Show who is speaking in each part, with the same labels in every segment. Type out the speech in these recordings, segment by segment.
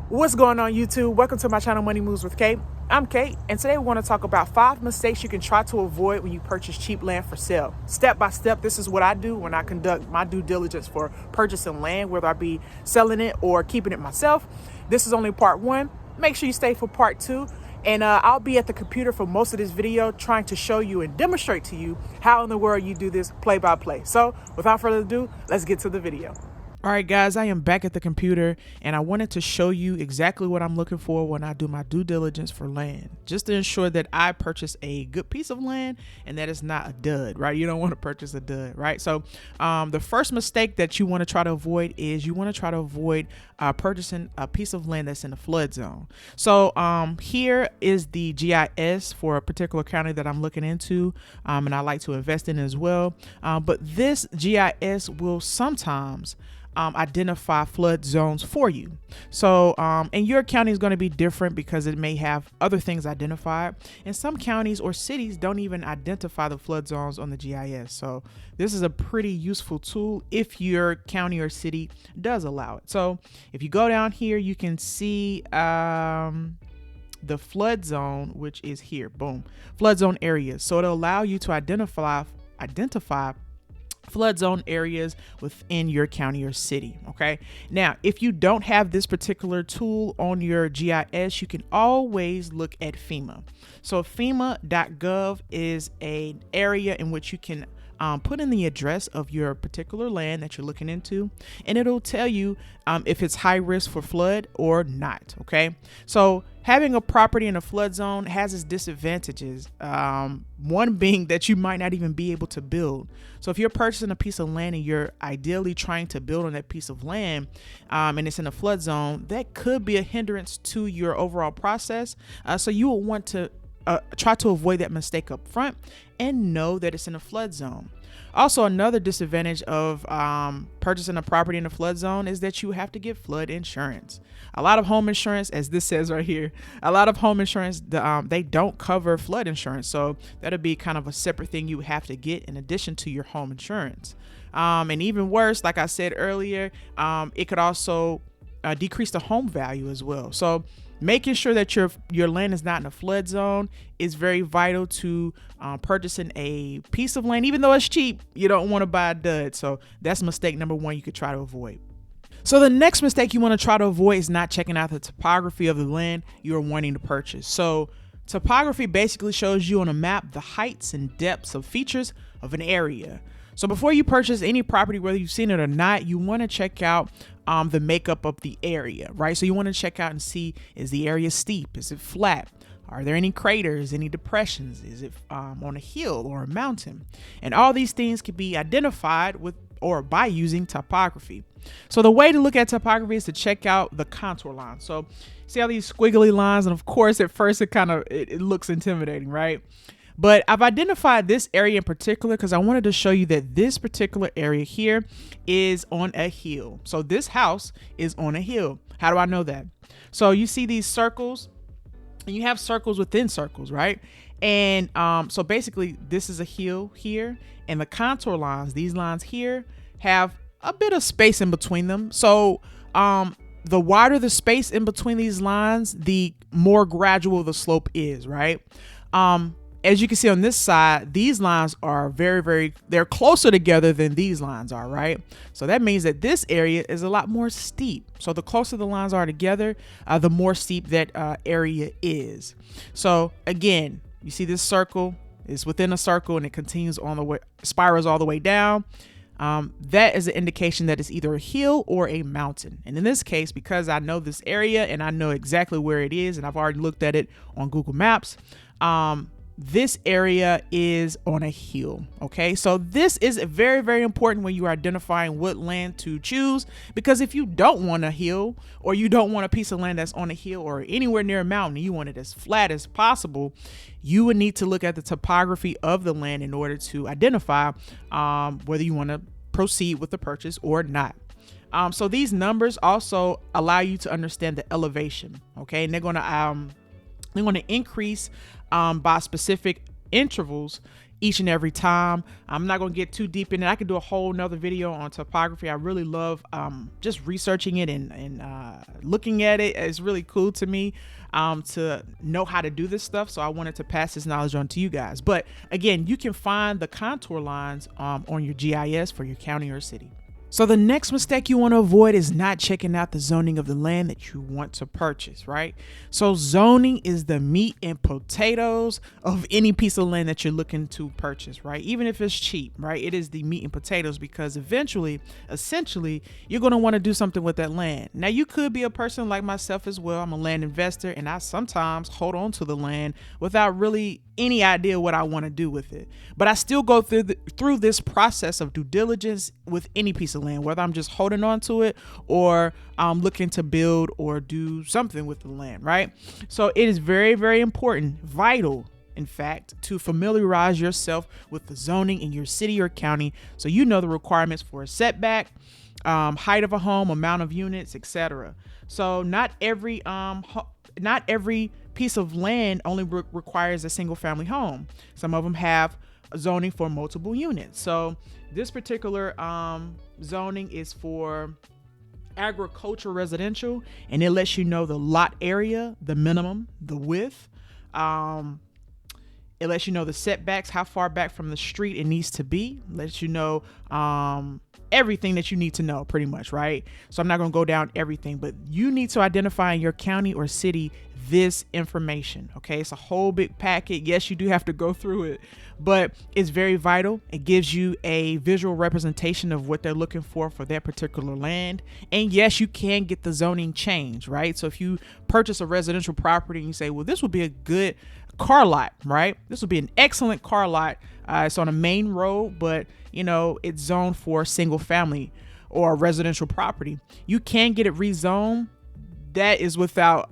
Speaker 1: What's going on, YouTube? Welcome to my channel, Money Moves with Kate. I'm Kate, and today we want to talk about 5 mistakes you can try to avoid when you purchase cheap land for sale. Step by step, this is what I do when I conduct my due diligence for purchasing land, whether I be selling it or keeping it myself. This is only part 1. Make sure you stay for part 2. And I'll be at the computer for most of this video trying to show you and demonstrate to you how in the world you do this play by play. So without further ado, let's get to the video. All right, guys, I am back at the computer and I wanted to show you exactly what I'm looking for when I do my due diligence for land, just to ensure that I purchase a good piece of land and that it's not a dud, right? You don't want to purchase a dud, right? So the first mistake that you want to try to avoid is you want to try to avoid purchasing a piece of land that's in a flood zone. So here is the GIS for a particular county that I'm looking into and I like to invest in as well. But this GIS will sometimes identify flood zones for you. So and your county is going to be different because it may have other things identified, and some counties or cities don't even identify the flood zones on the GIS. So this is a pretty useful tool if your county or city does allow it. So if you go down here, you can see the flood zone, which is here. Boom, flood zone areas. So it'll allow you to identify flood zone areas within your county or city. Okay, now if you don't have this particular tool on your GIS, you can always look at FEMA. So FEMA.gov is an area in which you can put in the address of your particular land that you're looking into, and it'll tell you if it's high risk for flood or not. Okay, so having a property in a flood zone has its disadvantages. One being that you might not even be able to build. So if you're purchasing a piece of land and you're ideally trying to build on that piece of land and it's in a flood zone, that could be a hindrance to your overall process. So you will want to try to avoid that mistake up front and know that it's in a flood zone. Also, another disadvantage of purchasing a property in a flood zone is that you have to get flood insurance. A lot of home insurance, as this says right here, a lot of home insurance, they don't cover flood insurance. So that'll be kind of a separate thing you have to get in addition to your home insurance. And even worse, like I said earlier, it could also decrease the home value as well. So making sure that your land is not in a flood zone is very vital to purchasing a piece of land. Even though it's cheap, you don't want to buy a dud. So that's mistake number 1 you could try to avoid. So the next mistake you want to try to avoid is not checking out the topography of the land you're wanting to purchase. So topography basically shows you on a map the heights and depths of features of an area. So before you purchase any property, whether you've seen it or not, you want to check out the makeup of the area, right? So you want to check out and see, is the area steep? Is it flat? Are there any craters, any depressions? Is it on a hill or a mountain? And all these things can be identified with or by using topography. So the way to look at topography is to check out the contour lines. So see how these squiggly lines, and of course at first it looks intimidating, right? But I've identified this area in particular because I wanted to show you that this particular area here is on a hill. So this house is on a hill. How do I know that? So you see these circles, and you have circles within circles, right? And so basically this is a hill here, and the contour lines, these lines here, have a bit of space in between them. So the wider the space in between these lines, the more gradual the slope is, right? As you can see on this side, these lines are they're closer together than these lines are, right? So that means that this area is a lot more steep. So the closer the lines are together, the more steep that area is. So again, you see this circle is within a circle and it continues on the way, spirals all the way down. That is an indication that it's either a hill or a mountain. And in this case, because I know this area and I know exactly where it is, and I've already looked at it on Google Maps, this area is on a hill. Okay, so this is very, very important when you are identifying what land to choose, because if you don't want a hill, or you don't want a piece of land that's on a hill or anywhere near a mountain, you want it as flat as possible, you would need to look at the topography of the land in order to identify whether you want to proceed with the purchase or not. So these numbers also allow you to understand the elevation. Okay, and they're going to increase by specific intervals each and every time. I'm not going to get too deep in it. I could do a whole nother video on topography. I really love just researching it and looking at it. It's really cool to me to know how to do this stuff. So I wanted to pass this knowledge on to you guys. But again, you can find the contour lines on your GIS for your county or city. So the next mistake you want to avoid is not checking out the zoning of the land that you want to purchase, right? So zoning is the meat and potatoes of any piece of land that you're looking to purchase, right? Even if it's cheap, right? It is the meat and potatoes, because essentially, you're going to want to do something with that land. Now, you could be a person like myself as well. I'm a land investor, and I sometimes hold on to the land without really any idea what I want to do with it. But I still go through this process of due diligence with any piece of land, whether I'm just holding on to it or I'm looking to build or do something with the land, right? So it is very, very important, vital, in fact, to familiarize yourself with the zoning in your city or county so you know the requirements for a setback, height of a home, amount of units, etc. So not every piece of land only requires a single family home. Some of them have zoning for multiple units. So this particular zoning is for agricultural residential, and it lets you know the lot area, the minimum, the width. It lets you know the setbacks, how far back from the street it needs to be. It lets you know everything that you need to know, pretty much, right? So I'm not going to go down everything, but you need to identify in your county or city this information. Okay, it's a whole big packet. Yes, you do have to go through it, but it's very vital. It gives you a visual representation of what they're looking for that particular land. And yes, you can get the zoning changed, right? So if you purchase a residential property and you say, well, this would be a good car lot, right? This would be an excellent car lot. It's on a main road, but it's zoned for single family or a residential property. You can get it rezoned. That is without,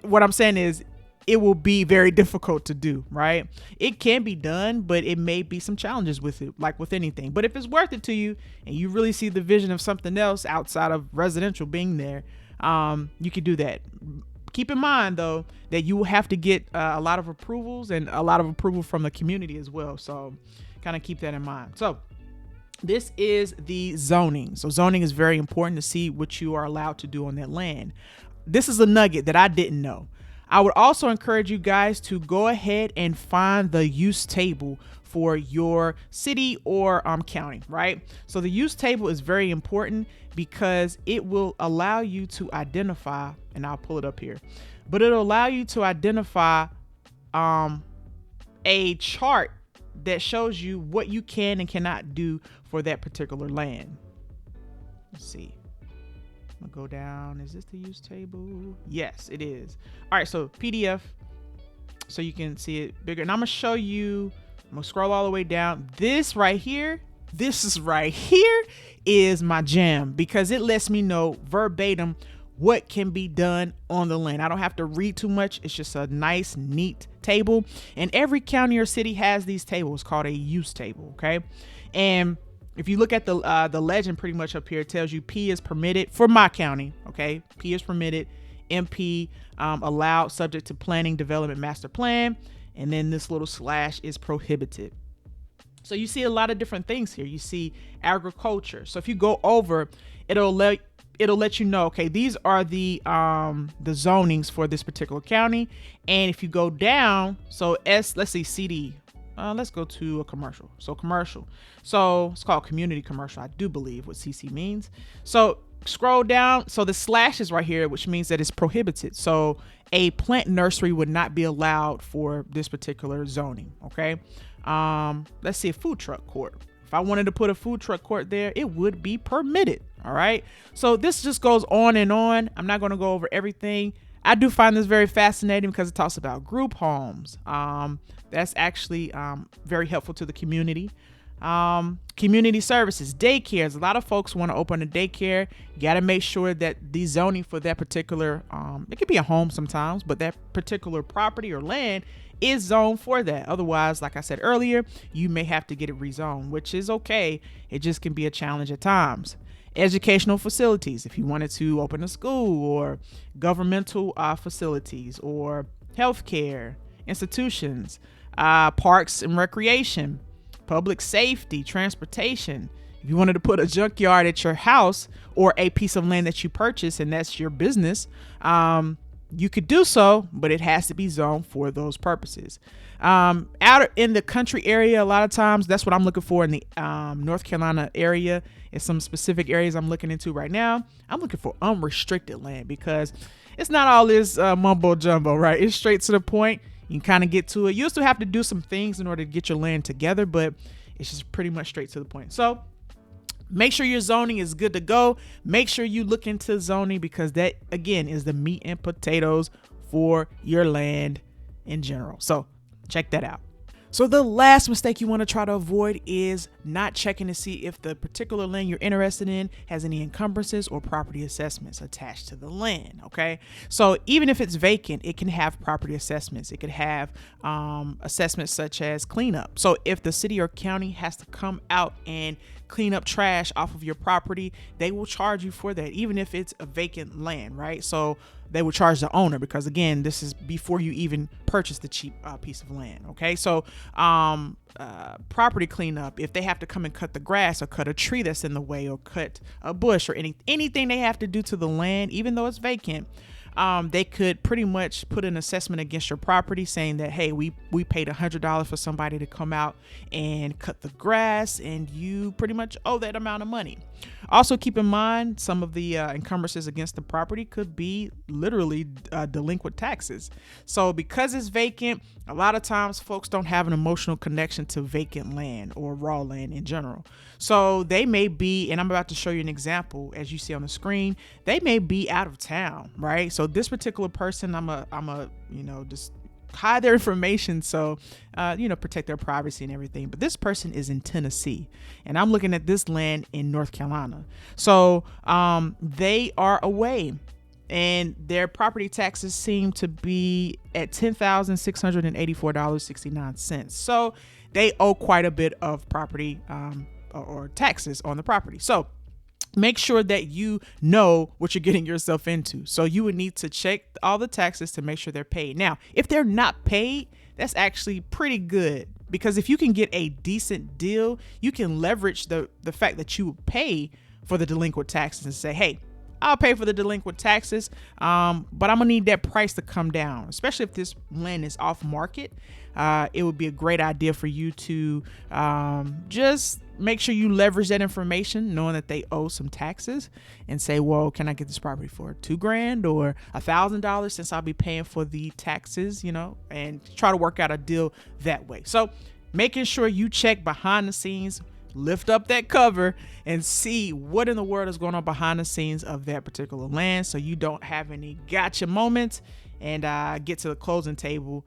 Speaker 1: what I'm saying is it will be very difficult to do, right? It can be done, but it may be some challenges with it, like with anything. But if it's worth it to you and you really see the vision of something else outside of residential being there, you can do that. Keep in mind, though, that you will have to get a lot of approvals and a lot of approval from the community as well. So kind of keep that in mind. So this is the zoning. So zoning is very important to see what you are allowed to do on that land. This is a nugget that I didn't know. I would also encourage you guys to go ahead and find the use table for your city or county, right? So the use table is very important because it will allow you to identify, and I'll pull it up here, but it'll allow you to identify a chart that shows you what you can and cannot do for that particular land. Let's see. I'm gonna go down. Is this the use table? Yes, it is. All right, so PDF, so you can see it bigger. And I'm gonna show you, I'm gonna scroll all the way down. This right here is my jam because it lets me know verbatim what can be done on the land. I don't have to read too much. It's just a nice, neat table. And every county or city has these tables called a use table, okay? And if you look at the legend pretty much up here, it tells you P is permitted for my county, okay? P is permitted, MP allowed subject to planning development master plan, and then this little slash is prohibited. So you see a lot of different things here. You see agriculture. So if you go over, it'll let you know, okay, these are the zonings for this particular county. And if you go down, so let's see, CD. Let's go to a commercial. So commercial. So it's called community commercial, I do believe what CC means. So scroll down. So the slash is right here, which means that it's prohibited. So a plant nursery would not be allowed for this particular zoning. Okay. Let's see, a food truck court. If I wanted to put a food truck court there, it would be permitted. All right. So this just goes on and on. I'm not going to go over everything. I do find this very fascinating because it talks about group homes. That's actually very helpful to the community. Community services, daycares. A lot of folks want to open a daycare. You got to make sure that the zoning for that particular, it could be a home sometimes, but that particular property or land is zoned for that. Otherwise, like I said earlier, you may have to get it rezoned, which is okay. It just can be a challenge at times. Educational facilities, if you wanted to open a school, or governmental facilities, or healthcare institutions, parks and recreation, public safety, transportation. If you wanted to put a junkyard at your house or a piece of land that you purchase and that's your business, you could do so, but it has to be zoned for those purposes. Out in the country area, a lot of times that's what I'm looking for in the North Carolina area. In some specific areas I'm looking into right now, I'm looking for unrestricted land because it's not all this mumbo jumbo, right? It's straight to the point. You can kind of get to it. You still have to do some things in order to get your land together, but it's just pretty much straight to the point. So make sure your zoning is good to go. Make sure you look into zoning because that, again, is the meat and potatoes for your land in general. So check that out. So the last mistake you want to try to avoid is not checking to see if the particular land you're interested in has any encumbrances or property assessments attached to the land. Okay, so even if it's vacant, it can have property assessments. It could have assessments such as cleanup. So if the city or county has to come out and clean up trash off of your property, they will charge you for that, even if it's a vacant land, right? So they will charge the owner because, again, this is before you even purchase the cheap piece of land. Okay, so property cleanup, if they have to come and cut the grass or cut a tree that's in the way or cut a bush or anything they have to do to the land, even though it's vacant, they could pretty much put an assessment against your property saying that, hey, we paid $100 for somebody to come out and cut the grass and you pretty much owe that amount of money. Also keep in mind some of the encumbrances against the property could be literally delinquent taxes. So because it's vacant, a lot of times folks don't have an emotional connection to vacant land or raw land in general. So they may be, and I'm about to show you an example as you see on the screen, they may be out of town, right? So this particular person, I'm a just hide their information so protect their privacy and everything, but this person is in Tennessee and I'm looking at this land in North Carolina. So they are away and their property taxes seem to be at $10,684.69. So they owe quite a bit of property or taxes on the property. So make sure that you know what you're getting yourself into. So you would need to check all the taxes to make sure they're paid. Now, if they're not paid, that's actually pretty good because if you can get a decent deal, you can leverage the fact that you pay for the delinquent taxes and say, hey, I'll pay for the delinquent taxes, but I'm gonna need that price to come down, especially if this land is off market. It would be a great idea for you to just make sure you leverage that information, knowing that they owe some taxes, and say, well, can I get this property for $2,000 or $1,000 since I'll be paying for the taxes, and try to work out a deal that way. So making sure you check behind the scenes, lift up that cover and see what in the world is going on behind the scenes of that particular land so you don't have any gotcha moments and get to the closing table,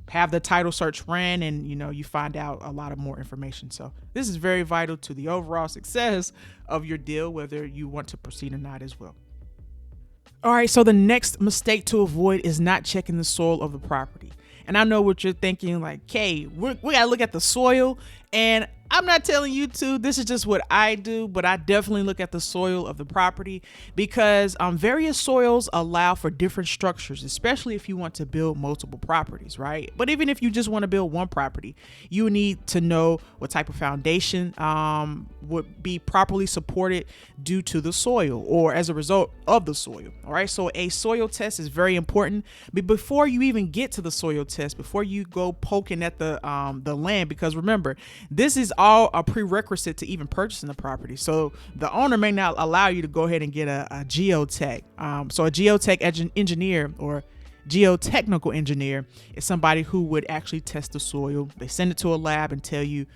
Speaker 1: have the title search ran, and you find out a lot of more information. So this is very vital to the overall success of your deal, whether you want to proceed or not as well. All right, so the next mistake to avoid is not checking the soil of the property. And I know what you're thinking, like, Kay, we gotta look at the soil. And I'm not telling you to, this is just what I do, but I definitely look at the soil of the property because various soils allow for different structures, especially if you want to build multiple properties, right? But even if you just want to build one property, you need to know what type of foundation would be properly supported due to the soil or as a result of the soil. All right, so a soil test is very important. But before you even get to the soil test, before you go poking at the land, because remember, this is all a prerequisite to even purchasing the property. So the owner may not allow you to go ahead and get a geotech. So a geotech engineer or geotechnical engineer is somebody who would actually test the soil. They send it to a lab and tell you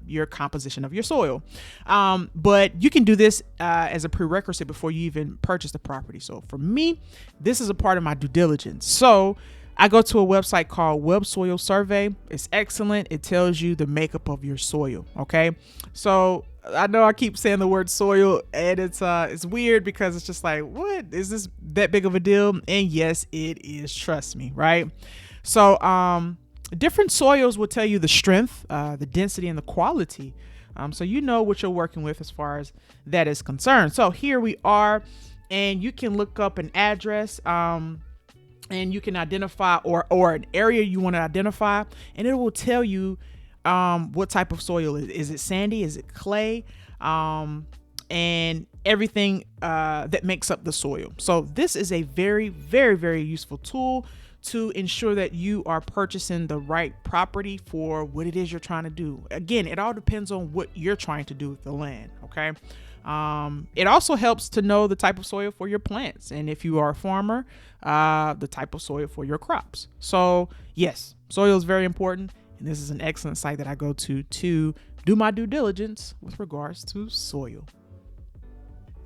Speaker 1: your composition of your soil. But you can do this as a prerequisite before you even purchase the property. So for me, this is a part of my due diligence. So I go to a website called Web Soil Survey. It's excellent. It tells you the makeup of your soil. Okay. So I know I keep saying the word soil and it's weird because it's just like, what is this that big of a deal? And yes, it is. Trust me. Right. So, different soils will tell you the strength, the density and the quality. So you know what you're working with as far as that is concerned. So here we are, and you can look up an address. and you can identify or an area you want to identify, and it will tell you what type of soil is it sandy, is it clay, and everything that makes up the soil. So this is a very, very, very useful tool to ensure that you are purchasing the right property for what it is you're trying to do. Again, it all depends on what you're trying to do with the land. Okay. It also helps to know the type of soil for your plants, and if you are a farmer, the type of soil for your crops. So yes, soil is very important, and this is an excellent site that I go to do my due diligence with regards to soil.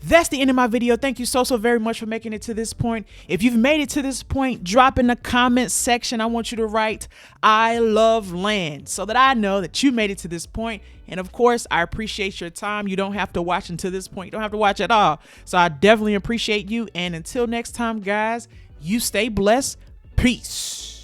Speaker 1: That's the end of my video. Thank you so very much for making it to this point. If you've made it to this point, drop in the comment section. I want you to write "I love land" so that I know that you made it to this point. And of course, I appreciate your time. You don't have to watch until this point. You don't have to watch at all. So I definitely appreciate you. And until next time, guys, you stay blessed. Peace.